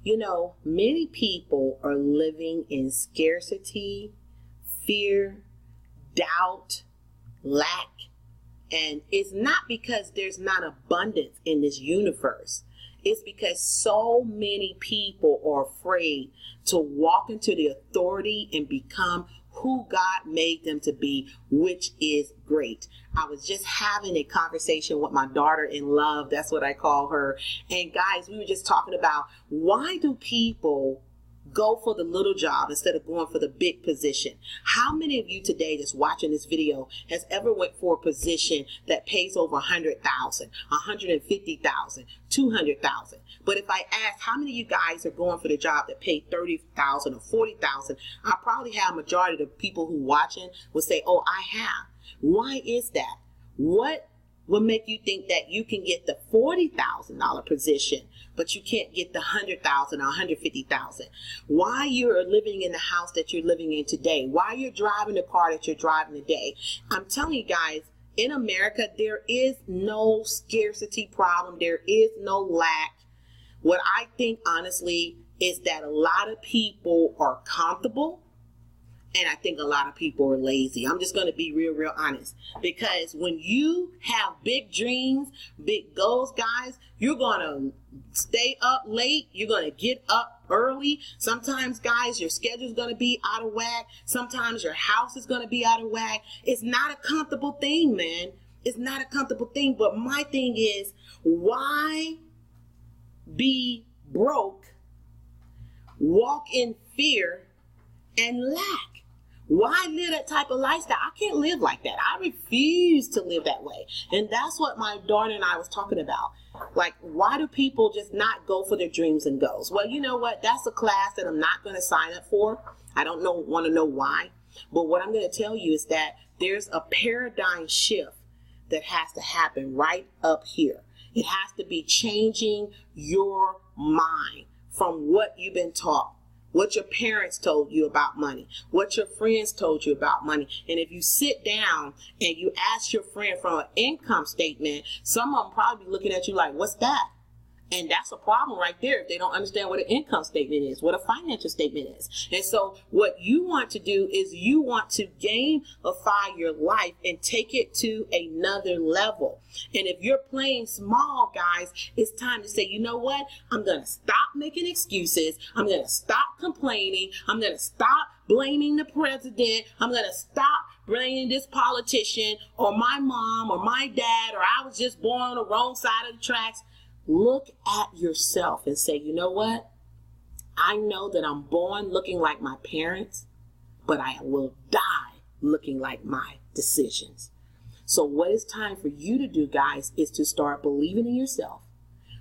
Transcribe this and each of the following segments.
You know, many people are living in scarcity, fear, doubt, lack, and it's not because there's not abundance in this universe. It's because so many people are afraid to walk into the authority and become who God made them to be, which is great. I was just having a conversation with my daughter in love. That's what I call her. And guys, we were just talking about, why do people go for the little job instead of going for the big position? How many of you today that's watching this video has ever went for a position that pays over 100,000, 150,000, 200,000? But if I ask how many of you guys are going for the job that paid 30,000 or 40,000, I probably have a majority of the people who watching will say, "Oh, I have." Why is that? What will make you think that you can get the $40,000 position, but you can't get the 100,000 or 150,000? Why you're living in the house that you're living in today? Why you're driving the car that you're driving today? I'm telling you guys, in America, there is no scarcity problem. There is no lack. What I think, honestly, is that a lot of people are comfortable. And I think a lot of people are lazy. I'm just going to be real honest. Because when you have big dreams, big goals, guys, you're going to stay up late. You're going to get up early. Sometimes, guys, your schedule's going to be out of whack. Sometimes your house is going to be out of whack. It's not a comfortable thing, man. It's not a comfortable thing. But my thing is, why be broke, walk in fear, and lack? Why live that type of lifestyle? I can't live like that. I refuse to live that way. And that's what my daughter and I was talking about. Like, why do people just not go for their dreams and goals? Well, you know what? That's a class that I'm not going to sign up for. I don't want to know why. But what I'm going to tell you is that there's a paradigm shift that has to happen right up here. It has to be changing your mind from what you've been taught, what your parents told you about money, what your friends told you about money. And if you sit down and you ask your friend for an income statement, some of them probably be looking at you like, "What's that?" And that's a problem right there if they don't understand what an income statement is, what a financial statement is. And so what you want to do is you want to gamify your life and take it to another level. And if you're playing small, guys, it's time to say, you know what? I'm going to stop making excuses. I'm going to stop complaining. I'm going to stop blaming the president. I'm going to stop blaming this politician or my mom or my dad, or I was just born on the wrong side of the tracks. Look at yourself and say, you know what? I know that I'm born looking like my parents, but I will die looking like my decisions. So what it's time for you to do, guys, is to start believing in yourself,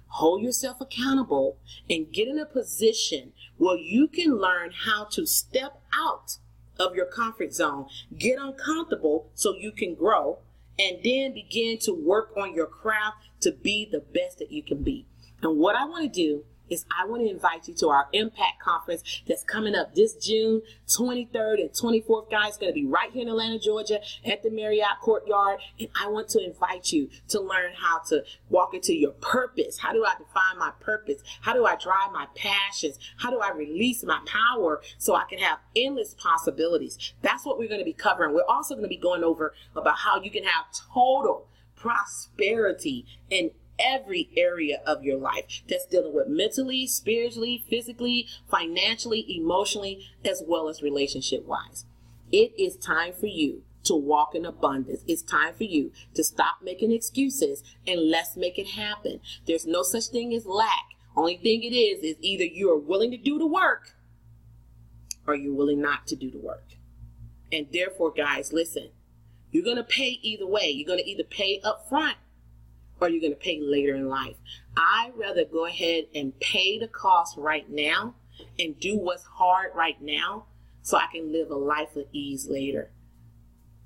hold yourself accountable, and get in a position where you can learn how to step out of your comfort zone, get uncomfortable so you can grow, and then begin to work on your craft to be the best that you can be. And what I want to do is I want to invite you to our Impact Conference that's coming up this June 23rd and 24th, guys. It's going to be right here in Atlanta, Georgia at the Marriott Courtyard. And I want to invite you to learn how to walk into your purpose. How do I define my purpose? How do I drive my passions? How do I release my power so I can have endless possibilities? That's what we're going to be covering. We're also going to be going over about how you can have total prosperity in every area of your life that's dealing with mentally, spiritually, physically, financially, emotionally, as well as relationship wise. It is time for you to walk in abundance. It's time for you to stop making excuses and let's make it happen. There's no such thing as lack. Only thing it is either you are willing to do the work or you're willing not to do the work. And therefore, guys, listen, you're going to pay either way. You're going to either pay up front or you're going to pay later in life. I'd rather go ahead and pay the cost right now and do what's hard right now so I can live a life of ease later.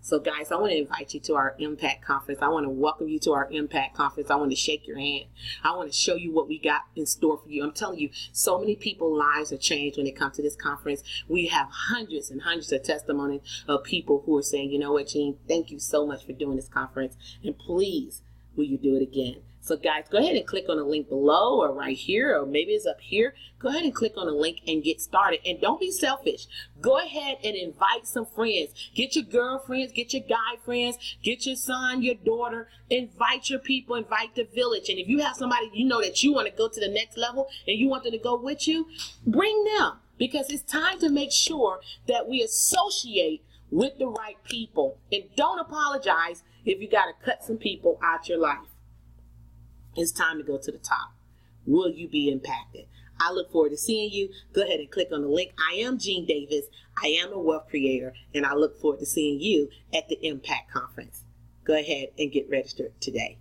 So guys, I want to invite you to our Impact Conference. I want to welcome you to our Impact Conference. I want to shake your hand. I want to show you what we got in store for you. I'm telling you, so many people's lives are changed when they come to this conference. We have hundreds and hundreds of testimonies of people who are saying, you know what, Jean, thank you so much for doing this conference. And please, will you do it again? So guys, go ahead and click on the link below or right here, or maybe it's up here. Go ahead and click on the link and get started. And don't be selfish. Go ahead and invite some friends. Get your girlfriends, get your guy friends, get your son, your daughter. Invite your people, invite the village. And if you have somebody you know that you want to go to the next level and you want them to go with you, bring them. Because it's time to make sure that we associate with the right people. And don't apologize if you got to cut some people out your life. It's time to go to the top. Will you be impacted? I look forward to seeing you. Go ahead and click on the link. I am Jean Davis. I am a wealth creator, and I look forward to seeing you at the Impact Conference. Go ahead and get registered today.